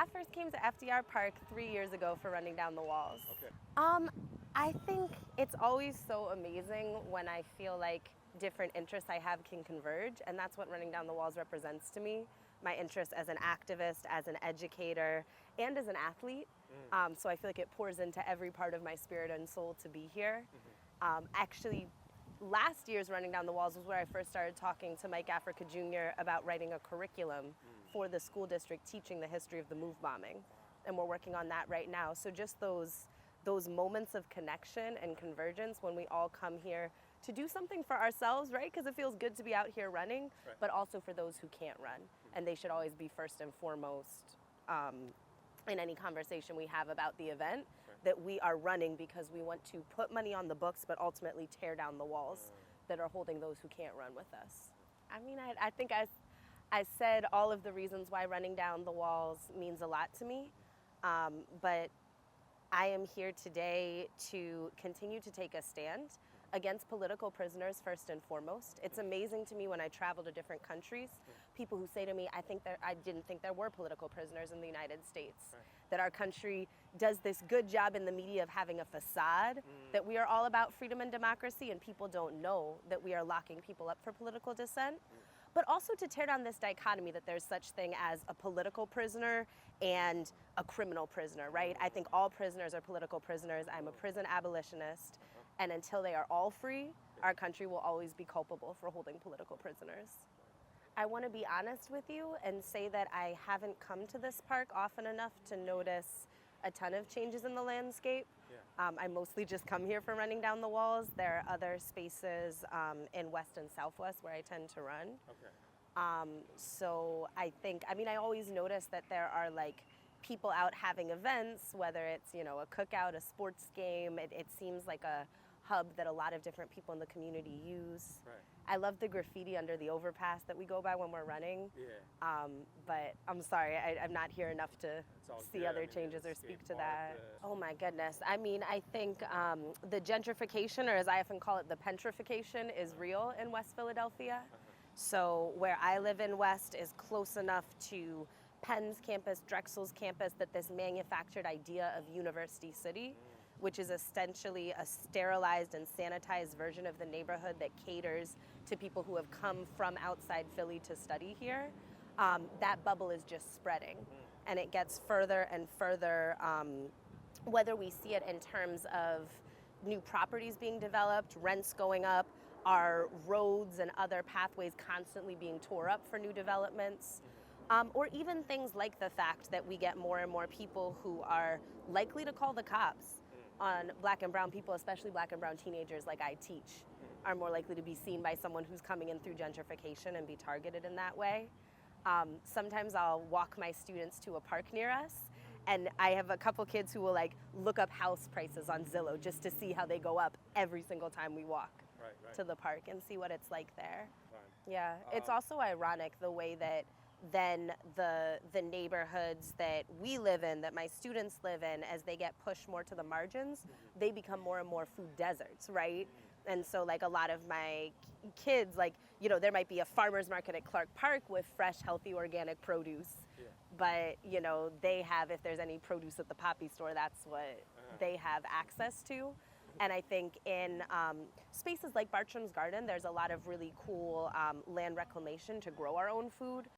I first came to FDR Park 3 years ago for running down the walls. Okay. I think it's always so amazing when I feel like different interests I have can converge, and that's what running down the walls represents to me. My interest as an activist, as an educator, and as an athlete. So I feel like it pours into every part of my spirit and soul to be here. Actually, last year's Running Down the Walls was where I first started talking to Mike Africa Jr. about writing a curriculum for the school district teaching the history of the MOVE bombing. And we're working on that right now. So just those moments of connection and convergence when we all come here to do something for ourselves, right? Because it feels good to be out here running, Right. but also for those who can't run. And they should always be first and foremost in any conversation we have about the event, that we are running because we want to put money on the books, but ultimately tear down the walls that are holding those who can't run with us. I mean, I think I said all of the reasons why running down the walls means a lot to me, but I am here today to continue to take a stand against political prisoners first and foremost. It's amazing to me when I travel to different countries, people who say to me, I didn't think there were political prisoners in the United States, that our country does this good job in the media of having a facade, that we are all about freedom and democracy, and people don't know that we are locking people up for political dissent. But also to tear down this dichotomy that there's such thing as a political prisoner and a criminal prisoner, right? I think all prisoners are political prisoners. I'm a prison abolitionist, and until they are all free, our country will always be culpable for holding political prisoners. I want to be honest with you and say that I haven't come to this park often enough to notice a ton of changes in the landscape. I mostly just come here for running down the walls. There are other spaces in West and Southwest where I tend to run. Okay. So I always notice that there are like people out having events, whether it's, a cookout, a sports game. It seems like a hub that a lot of different people in the community use. Right. I love the graffiti under the overpass that we go by when we're running. Yeah. But I'm sorry, I'm not here enough to It's all see good. other I mean, changes the or speak skate to park, that. the- Oh my goodness. I think the gentrification, or as I often call it, the pentrification, is real in West Philadelphia. So where I live in West is close enough to Penn's campus, Drexel's campus, that this manufactured idea of University City, which is essentially a sterilized and sanitized version of the neighborhood that caters to people who have come from outside Philly to study here, that bubble is just spreading. And it gets further and further, whether we see it in terms of new properties being developed, rents going up, our roads and other pathways constantly being tore up for new developments. Or even things like the fact that we get more and more people who are likely to call the cops on Black and brown people, especially Black and brown teenagers like I teach, are more likely to be seen by someone who's coming in through gentrification and be targeted in that way. Sometimes I'll walk my students to a park near us, and I have a couple kids who will like look up house prices on Zillow just to see how they go up every single time we walk Right. to the park and see what it's like there. Fine. Yeah, it's also ironic the way that then the neighborhoods that we live in, that my students live in, as they get pushed more to the margins, they become more and more food deserts, right? And so like a lot of my kids, like, there might be a farmer's market at Clark Park with fresh, healthy, organic produce. Yeah. But, they have, if there's any produce at the Poppy store, that's what they have access to. And I think in spaces like Bartram's Garden, there's a lot of really cool land reclamation to grow our own food.